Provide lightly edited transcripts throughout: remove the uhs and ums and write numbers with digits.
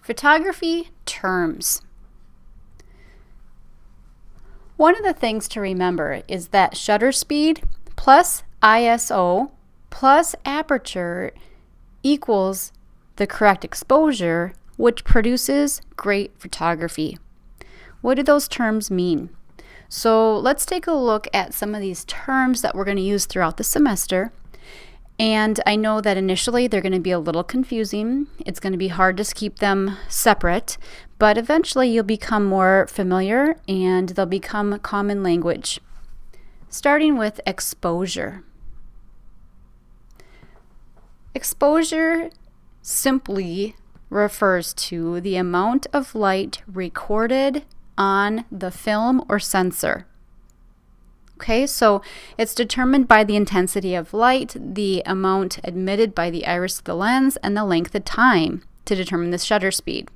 Photography terms. One of the things to remember is that shutter speed plus ISO plus aperture equals the correct exposure, which produces great photography. What do those terms mean? So let's take a look at some of these terms that we're going to use throughout the semester. And I know that initially they're going to be a little confusing. It's going to be hard to keep them separate, but eventually you'll become more familiar and they'll become common language. Starting with exposure. Exposure simply refers to the amount of light recorded on the film or sensor. Okay, so it's determined by the intensity of light, the amount emitted by the iris of the lens, and the length of time to determine the shutter speed.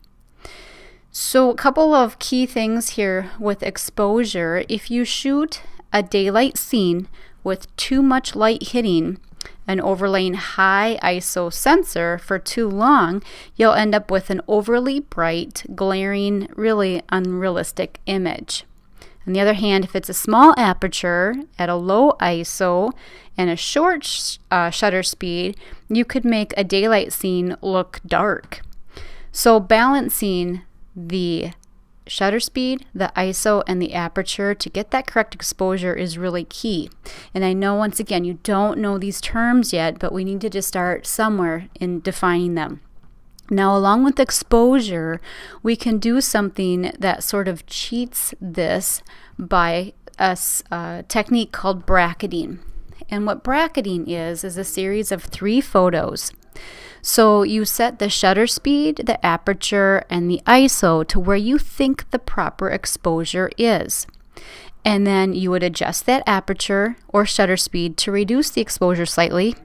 So a couple of key things here with exposure. If you shoot a daylight scene with too much light hitting an overlaying high ISO sensor for too long, you'll end up with an overly bright, glaring, really unrealistic image. On the other hand, if it's a small aperture at a low ISO and a short shutter speed, you could make a daylight scene look dark. So balancing the shutter speed, the ISO, and the aperture to get that correct exposure is really key. And I know, once again, you don't know these terms yet, but we need to just start somewhere in defining them. Now, along with exposure, we can do something that sort of cheats this by a technique called bracketing. And what bracketing is a series of 3 photos. So you set the shutter speed, the aperture, and the ISO to where you think the proper exposure is. And then you would adjust that aperture or shutter speed to reduce the exposure slightly.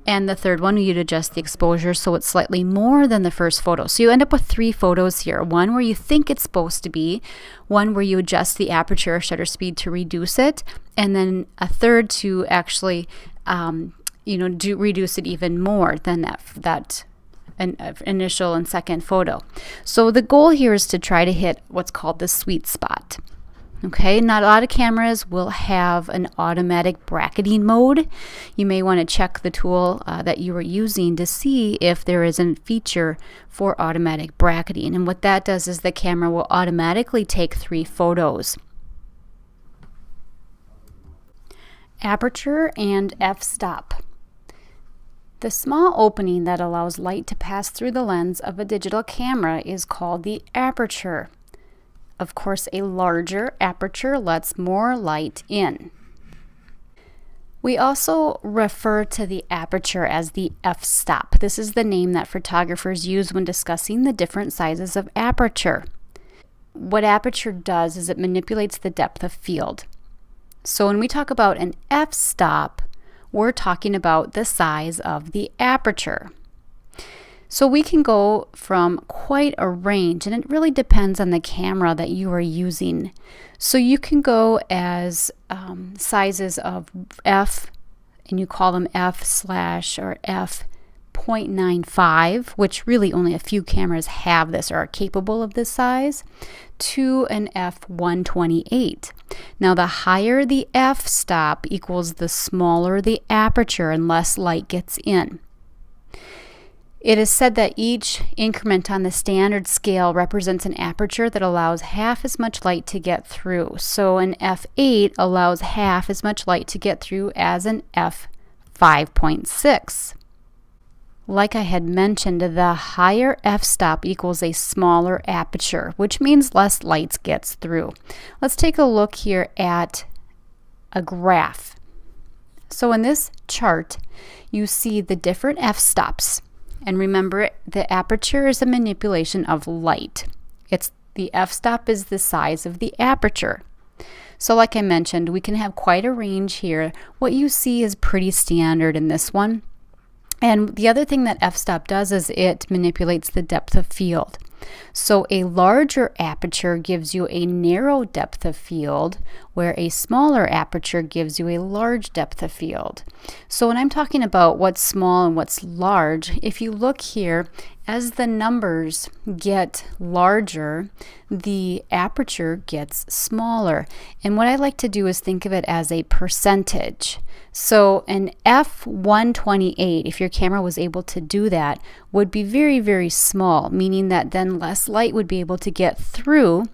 And the third one, you'd adjust the exposure so it's slightly more than the first photo. So you end up with 3 photos here. One where you think it's supposed to be, one where you adjust the aperture or shutter speed to reduce it, and then a third to actually reduce it even more than that initial and second photo. So the goal here is to try to hit what's called the sweet spot. Okay, not a lot of cameras will have an automatic bracketing mode. You may want to check the tool that you are using to see if there is a feature for automatic bracketing. And what that does is the camera will automatically take 3 photos. Aperture and f-stop. The small opening that allows light to pass through the lens of a digital camera is called the aperture. Of course, a larger aperture lets more light in. We also refer to the aperture as the f-stop. This is the name that photographers use when discussing the different sizes of aperture. What aperture does is it manipulates the depth of field. So when we talk about an f-stop, we're talking about the size of the aperture. So we can go from quite a range, and it really depends on the camera that you are using. So you can go as sizes of f, and you call them f/ or f.95, which really only a few cameras have this or are capable of this size, to an f128. Now the higher the f-stop equals the smaller the aperture and less light gets in. It is said that each increment on the standard scale represents an aperture that allows half as much light to get through. So an f8 allows half as much light to get through as an f5.6. Like I had mentioned, the higher f-stop equals a smaller aperture, which means less light gets through. Let's take a look here at a graph. So in this chart, you see the different f-stops. And remember, the aperture is a manipulation of light. The f-stop is the size of the aperture. So like I mentioned, we can have quite a range here. What you see is pretty standard in this one. And the other thing that f-stop does is it manipulates the depth of field. So a larger aperture gives you a narrow depth of field, where a smaller aperture gives you a large depth of field. So when I'm talking about what's small and what's large, if you look here, as the numbers get larger, the aperture gets smaller. And what I like to do is think of it as a percentage. So an f128, if your camera was able to do that, would be very, very small, meaning that then less light would be able to get through.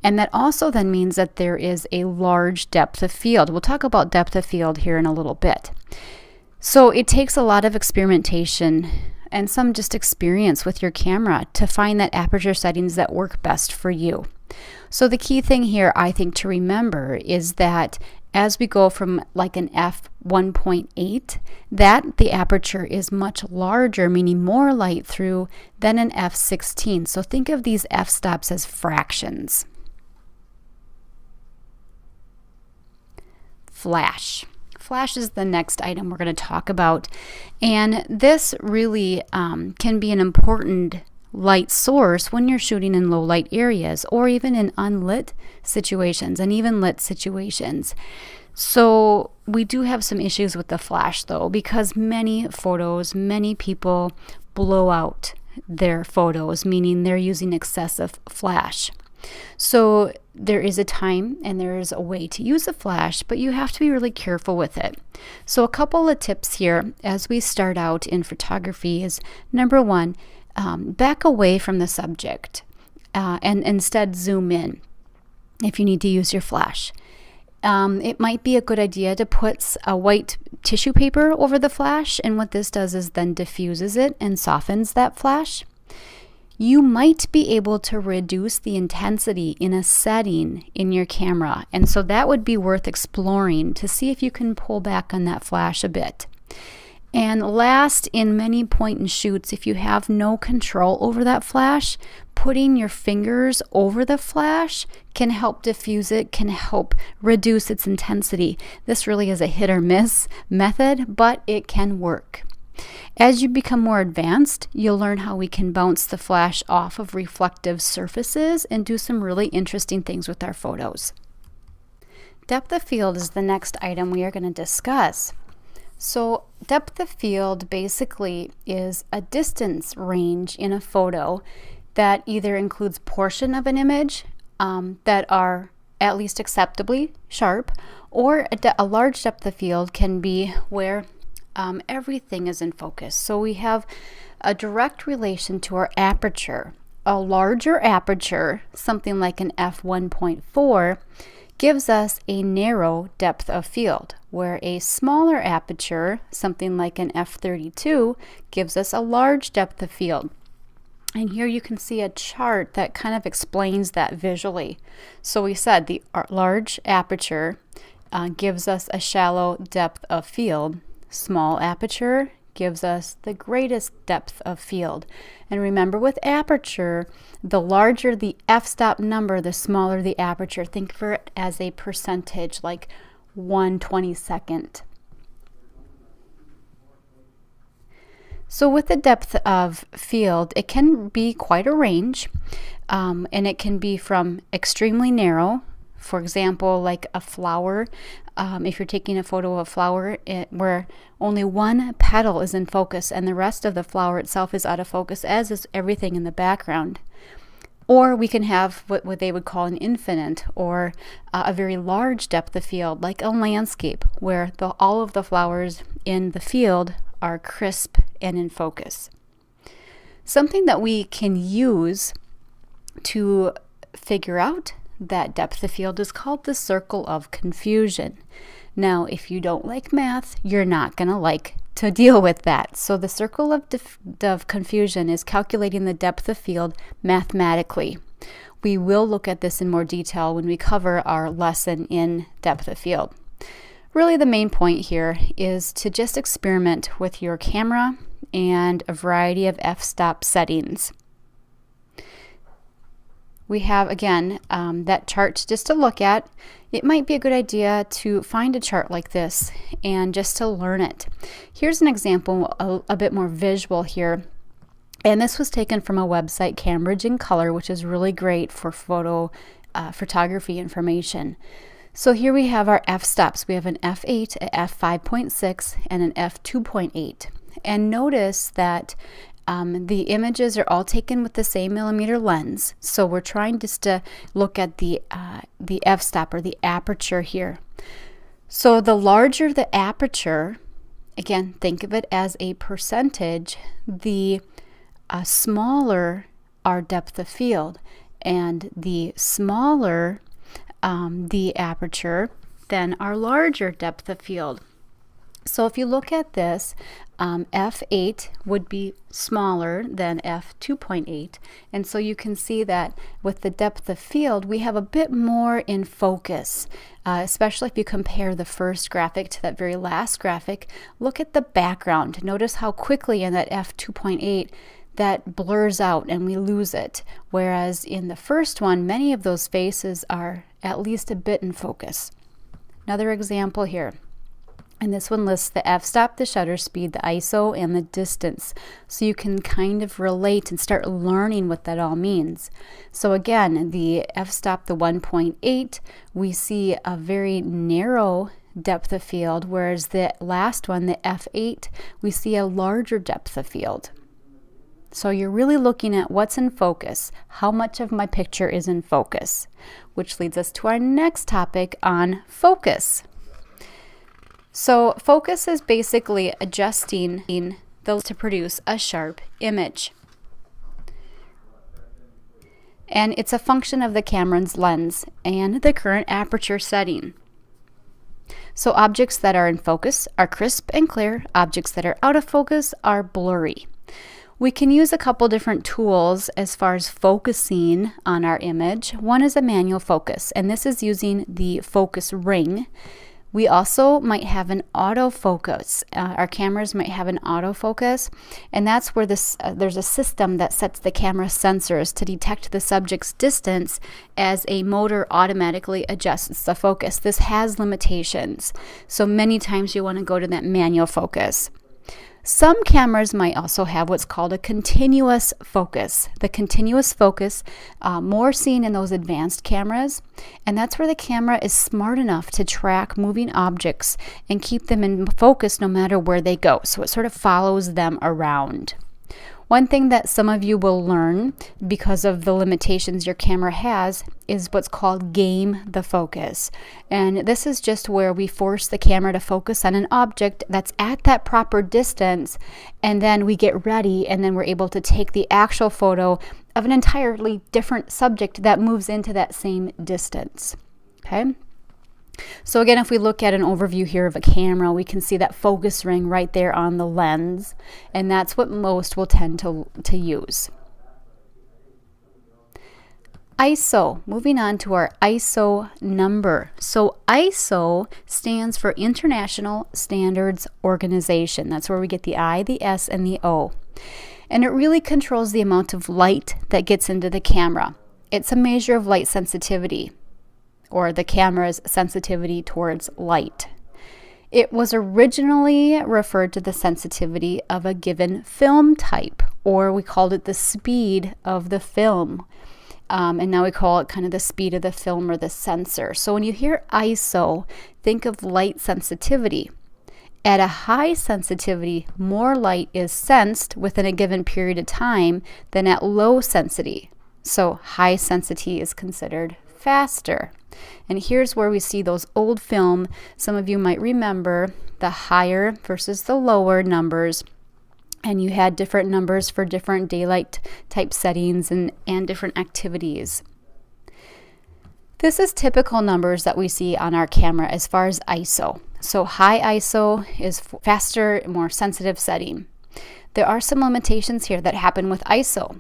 And that also then means that there is a large depth of field. We'll talk about depth of field here in a little bit. So it takes a lot of experimentation and some just experience with your camera to find that aperture settings that work best for you. So the key thing here, I think, to remember is that as we go from like an f1.8, that the aperture is much larger, meaning more light through, than an f16. So think of these f-stops as fractions. Flash. Flash is the next item we're going to talk about, and this really can be an important light source when you're shooting in low light areas or even in unlit situations and even lit situations. So we do have some issues with the flash though, because many people blow out their photos, meaning they're using excessive flash. So there is a time and there is a way to use a flash, but you have to be really careful with it. So a couple of tips here as we start out in photography is, number one, back away from the subject and instead zoom in if you need to use your flash. It might be a good idea to put a white tissue paper over the flash, and what this does is then diffuses it and softens that flash. You might be able to reduce the intensity in a setting in your camera, and so that would be worth exploring to see if you can pull back on that flash a bit. And last, in many point and shoots, if you have no control over that flash, putting your fingers over the flash can help diffuse it, can help reduce its intensity. This really is a hit or miss method, but it can work. As you become more advanced, you'll learn how we can bounce the flash off of reflective surfaces and do some really interesting things with our photos. Depth of field is the next item we are going to discuss. So depth of field basically is a distance range in a photo that either includes portion of an image that are at least acceptably sharp, or a large depth of field can be where everything is in focus. So we have a direct relation to our aperture. A larger aperture, something like an f1.4, gives us a narrow depth of field, where a smaller aperture, something like an f32, gives us a large depth of field. And here you can see a chart that kind of explains that visually. So we said the large aperture gives us a shallow depth of field. Small aperture gives us the greatest depth of field. And remember, with aperture, the larger the f-stop number, the smaller the aperture. Think of it as a percentage, like 1/22. So with the depth of field, it can be quite a range, and it can be from extremely narrow, for example, like a flower. If you're taking a photo of a flower where only one petal is in focus and the rest of the flower itself is out of focus, as is everything in the background. Or we can have what they would call an infinite, or a very large depth of field, like a landscape, where all of the flowers in the field are crisp and in focus. Something that we can use to figure out that depth of field is called the circle of confusion. Now, if you don't like math, you're not going to like to deal with that. So the circle of confusion is calculating the depth of field mathematically. We will look at this in more detail when we cover our lesson in depth of field. Really, the main point here is to just experiment with your camera and a variety of f-stop settings. We have, again, that chart just to look at. It might be a good idea to find a chart like this and just to learn it. Here's an example, a bit more visual here. And this was taken from a website, Cambridge in Color, which is really great for photography information. So here we have our f-stops. We have an f8, a f5.6, and an f2.8. And notice that the images are all taken with the same millimeter lens. So we're trying just to look at the f-stop, or the aperture here. So the larger the aperture, again, think of it as a percentage, the smaller our depth of field. And the smaller the aperture, then our larger depth of field. So if you look at this, f8 would be smaller than f2.8, and so you can see that with the depth of field we have a bit more in focus, especially if you compare the first graphic to that very last graphic. Look at the background. Notice how quickly in that f2.8 that blurs out and we lose it, whereas in the first one many of those faces are at least a bit in focus. Another example here, and this one lists the f-stop, the shutter speed, the ISO, and the distance, so you can kind of relate and start learning what that all means. So again, the f-stop, the 1.8, we see a very narrow depth of field, whereas the last one, the f8, we see a larger depth of field. So you're really looking at what's in focus, how much of my picture is in focus, which leads us to our next topic on focus. So focus is basically adjusting to produce a sharp image. And it's a function of the camera's lens and the current aperture setting. So objects that are in focus are crisp and clear. Objects that are out of focus are blurry. We can use a couple different tools as far as focusing on our image. One is a manual focus, and this is using the focus ring. We also might have an autofocus. Our cameras might have an autofocus, and that's where there's a system that sets the camera sensors to detect the subject's distance as a motor automatically adjusts the focus. This has limitations, so many times you want to go to that manual focus. Some cameras might also have what's called a continuous focus. The continuous focus, more seen in those advanced cameras, and that's where the camera is smart enough to track moving objects and keep them in focus no matter where they go. So it sort of follows them around. One thing that some of you will learn because of the limitations your camera has is what's called game the focus. And this is just where we force the camera to focus on an object that's at that proper distance, and then we get ready, and then we're able to take the actual photo of an entirely different subject that moves into that same distance. Okay? So again, if we look at an overview here of a camera, we can see that focus ring right there on the lens, and that's what most will tend to use. ISO, moving on to our ISO number. So ISO stands for International Standards Organization. That's where we get the I, the S, and the O. And it really controls the amount of light that gets into the camera. It's a measure of light sensitivity, or the camera's sensitivity towards light. It was originally referred to the sensitivity of a given film type, or we called it the speed of the film. And now we call it kind of the speed of the film or the sensor. So when you hear ISO, think of light sensitivity. At a high sensitivity, more light is sensed within a given period of time than at low sensitivity. So high sensitivity is considered faster. And here's where we see those old film. Some of you might remember the higher versus the lower numbers, and you had different numbers for different daylight type settings and different activities. This is typical numbers that we see on our camera as far as ISO. So high ISO is faster, more sensitive setting. There are some limitations here that happen with ISO.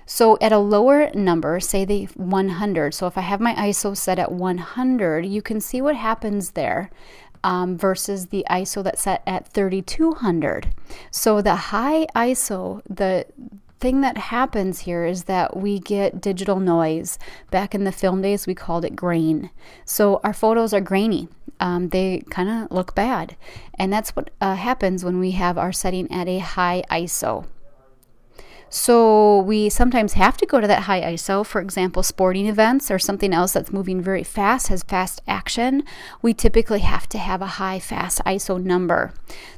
So at a lower number, say the 100, so if I have my ISO set at 100, you can see what happens there versus the ISO that's set at 3200. So the high ISO, the thing that happens here is that we get digital noise. Back in the film days, we called it grain. So our photos are grainy. They kind of look bad. And that's what happens when we have our setting at a high ISO. So we sometimes have to go to that high ISO, for example, sporting events or something else that's moving very fast, has fast action. We typically have to have a high fast ISO number.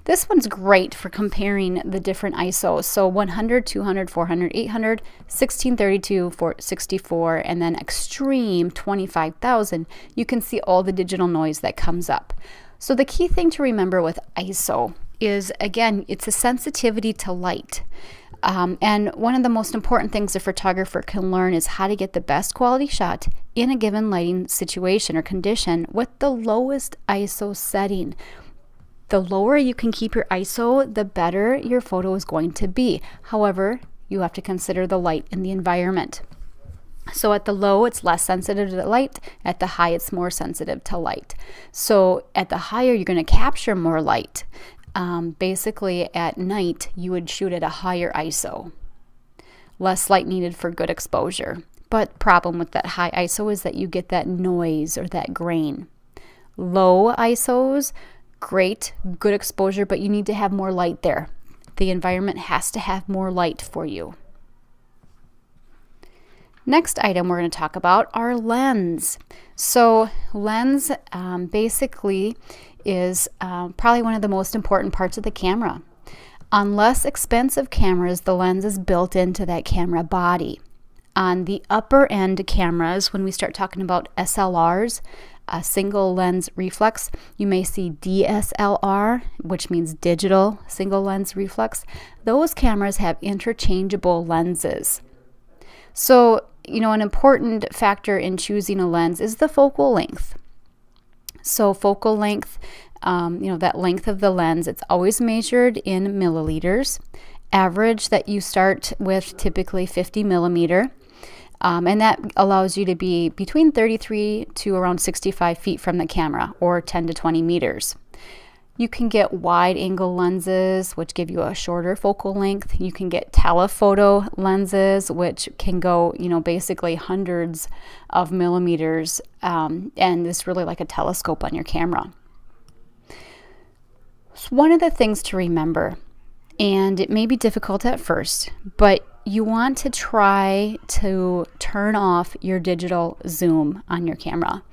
This one's great for comparing the different ISOs. So 100, 200, 400, 800, 1632, 464, and then extreme 25,000. You can see all the digital noise that comes up. So the key thing to remember with ISO is, again, it's a sensitivity to light. And one of the most important things a photographer can learn is how to get the best quality shot in a given lighting situation or condition with the lowest ISO setting. The lower you can keep your ISO, the better your photo is going to be. However, you have to consider the light in the environment. So at the low, it's less sensitive to light. At the high, it's more sensitive to light. So at the higher, you're going to capture more light. Basically, at night, you would shoot at a higher ISO. Less light needed for good exposure. But problem with that high ISO is that you get that noise or that grain. Low ISOs, great, good exposure, but you need to have more light there. The environment has to have more light for you. Next item we're going to talk about are lens. So lens basically is probably one of the most important parts of the camera. On less expensive cameras, the lens is built into that camera body. On the upper end cameras, when we start talking about SLRs, single lens reflex, you may see DSLR, which means digital single lens reflex. Those cameras have interchangeable lenses. So, an important factor in choosing a lens is the focal length. So focal length, that length of the lens, it's always measured in milliliters. Average that you start with typically 50 millimeter. And that allows you to be between 33 to around 65 feet from the camera, or 10 to 20 meters. You can get wide angle lenses, which give you a shorter focal length. You can get telephoto lenses, which can go, basically hundreds of millimeters. And it's really like a telescope on your camera. So one of the things to remember, and it may be difficult at first, but you want to try to turn off your digital zoom on your camera.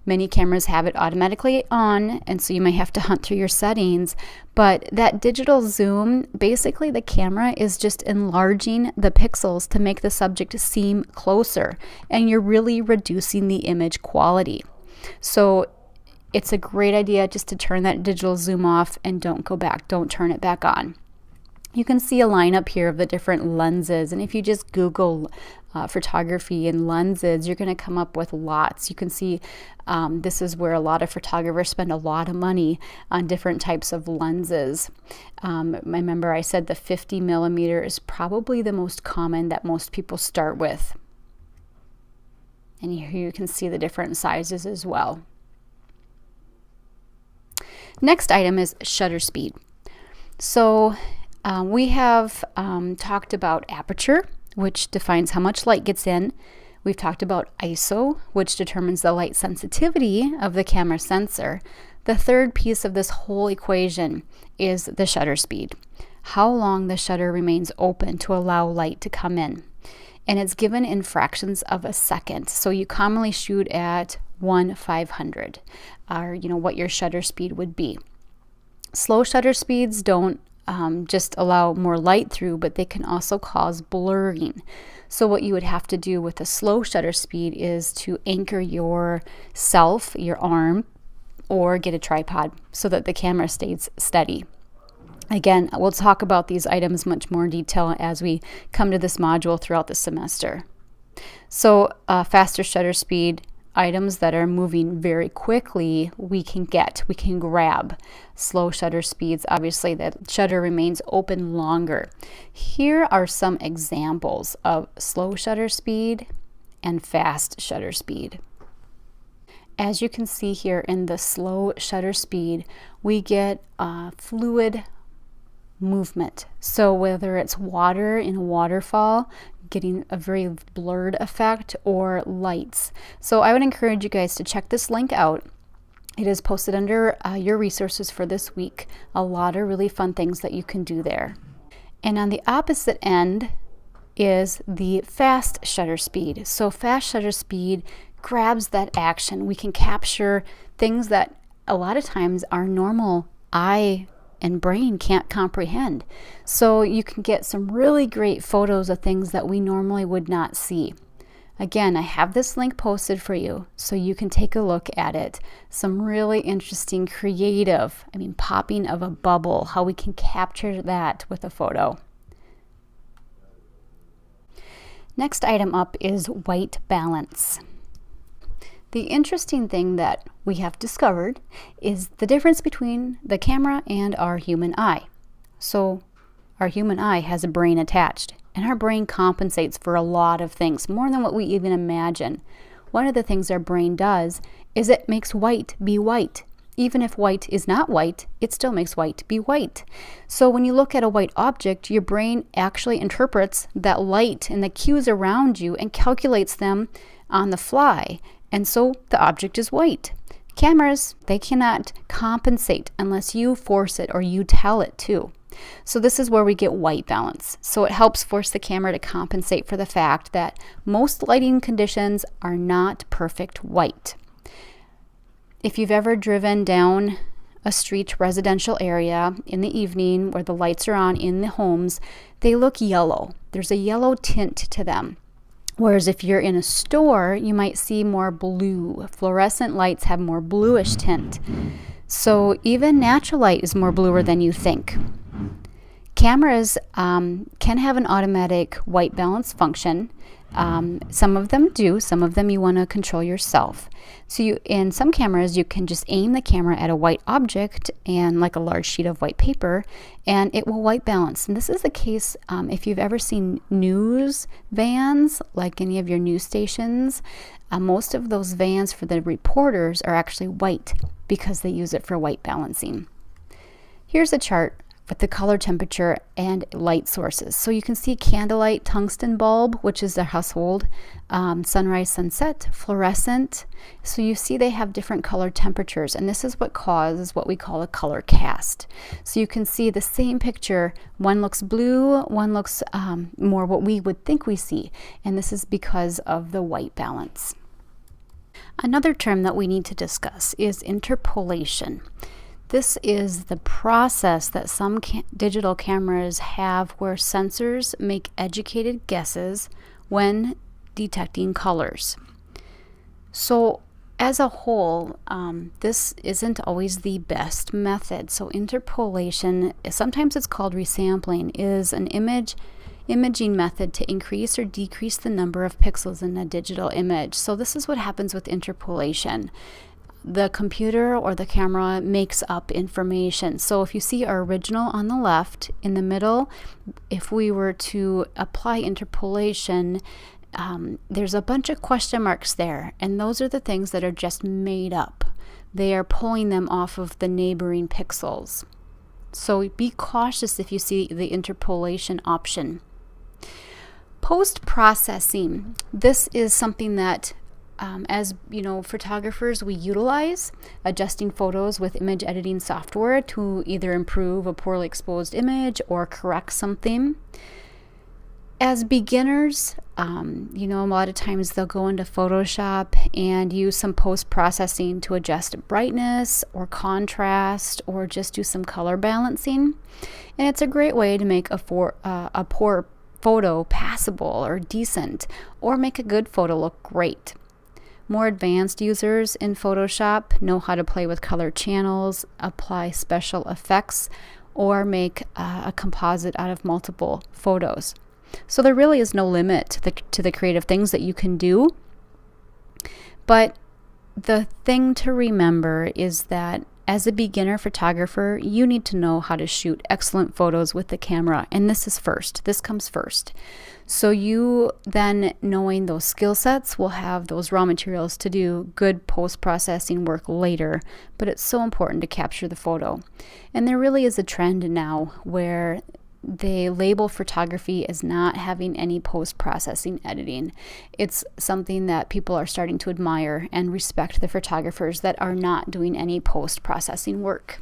Many cameras have it automatically on, and so you may have to hunt through your settings, but that digital zoom, basically the camera is just enlarging the pixels to make the subject seem closer, and you're really reducing the image quality. So it's a great idea just to turn that digital zoom off and don't turn it back on. You can see a lineup here of the different lenses, and if you just Google photography and lenses, you're going to come up with lots. You can see this is where a lot of photographers spend a lot of money on different types of lenses. I remember I said the 50 millimeter is probably the most common that most people start with. And here you can see the different sizes as well. Next item is shutter speed. So we have talked about aperture, which defines how much light gets in. We've talked about ISO, which determines the light sensitivity of the camera sensor. The third piece of this whole equation is the shutter speed, how long the shutter remains open to allow light to come in. And it's given in fractions of a second. So you commonly shoot at 1/500, or what your shutter speed would be. Slow shutter speeds don't just allow more light through, but they can also cause blurring. So what you would have to do with a slow shutter speed is to anchor yourself, your arm, or get a tripod so that the camera stays steady. Again, we'll talk about these items much more in detail as we come to this module throughout the semester. So faster shutter speed, items that are moving very quickly, we can grab. Slow shutter speeds, obviously the shutter remains open longer. Here are some examples of slow shutter speed and fast shutter speed. As you can see here in the slow shutter speed, we get fluid movement. So whether it's water in a waterfall, getting a very blurred effect, or lights. So I would encourage you guys to check this link out. It is posted under your resources for this week. A lot of really fun things that you can do there. And on the opposite end, is the fast shutter speed. So fast shutter speed grabs that action. We can capture things that a lot of times our normal eye and brain can't comprehend. So you can get some really great photos of things that we normally would not see. Again, I have this link posted for you so you can take a look at it. Some really interesting, creative, popping of a bubble, how we can capture that with a photo. Next item up is white balance. The interesting thing that we have discovered is the difference between the camera and our human eye. So our human eye has a brain attached, and our brain compensates for a lot of things, more than what we even imagine. One of the things our brain does is it makes white be white. Even if white is not white, it still makes white be white. So when you look at a white object, your brain actually interprets that light and the cues around you and calculates them on the fly. And so the object is white. Cameras, they cannot compensate unless you force it or you tell it to. So this is where we get white balance. So it helps force the camera to compensate for the fact that most lighting conditions are not perfect white. If you've ever driven down a street residential area in the evening where the lights are on in the homes, they look yellow. There's a yellow tint to them. Whereas if you're in a store, you might see more blue. Fluorescent lights have more bluish tint. So even natural light is more bluer than you think. Cameras can have an automatic white balance function. Some of them do. Some of them you want to control yourself. So in some cameras, you can just aim the camera at a white object and like a large sheet of white paper, and it will white balance. And this is the case if you've ever seen news vans, like any of your news stations. Most of those vans for the reporters are actually white because they use it for white balancing. Here's a chart with the color temperature and light sources. So you can see candlelight, tungsten bulb, which is their household, sunrise, sunset, fluorescent. So you see they have different color temperatures, and this is what causes what we call a color cast. So you can see the same picture, one looks blue, one looks more what we would think we see, and this is because of the white balance. Another term that we need to discuss is interpolation. This is the process that some digital cameras have where sensors make educated guesses when detecting colors. So as a whole, this isn't always the best method. So interpolation, sometimes it's called resampling, is an imaging method to increase or decrease the number of pixels in a digital image. So this is what happens with interpolation. The computer or the camera makes up information. So if you see our original on the left, in the middle, if we were to apply interpolation, there's a bunch of question marks there, and those are the things that are just made up. They are pulling them off of the neighboring pixels. So be cautious if you see the interpolation option. Post-processing. This is something that as you know, photographers, we utilize adjusting photos with image editing software to either improve a poorly exposed image or correct something. As beginners, a lot of times they'll go into Photoshop and use some post-processing to adjust brightness or contrast or just do some color balancing. And it's a great way to make a poor photo passable or decent, or make a good photo look great. More advanced users in Photoshop know how to play with color channels, apply special effects, or make a composite out of multiple photos. So there really is no limit to the creative things that you can do. But the thing to remember is that as a beginner photographer, you need to know how to shoot excellent photos with the camera, and this is first. This comes first. So you then, knowing those skill sets, will have those raw materials to do good post-processing work later, but it's so important to capture the photo. And there really is a trend now where they label photography as not having any post-processing editing. It's something that people are starting to admire and respect the photographers that are not doing any post-processing work.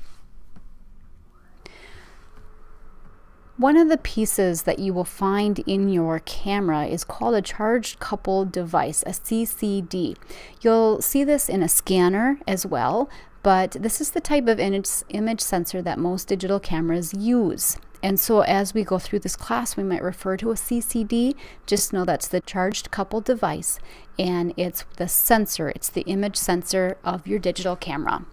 One of the pieces that you will find in your camera is called a charged coupled device, a CCD. You'll see this in a scanner as well, but this is the type of image sensor that most digital cameras use. And so as we go through this class, we might refer to a CCD. Just know that's the charged coupled device, and it's the sensor, it's the image sensor of your digital camera.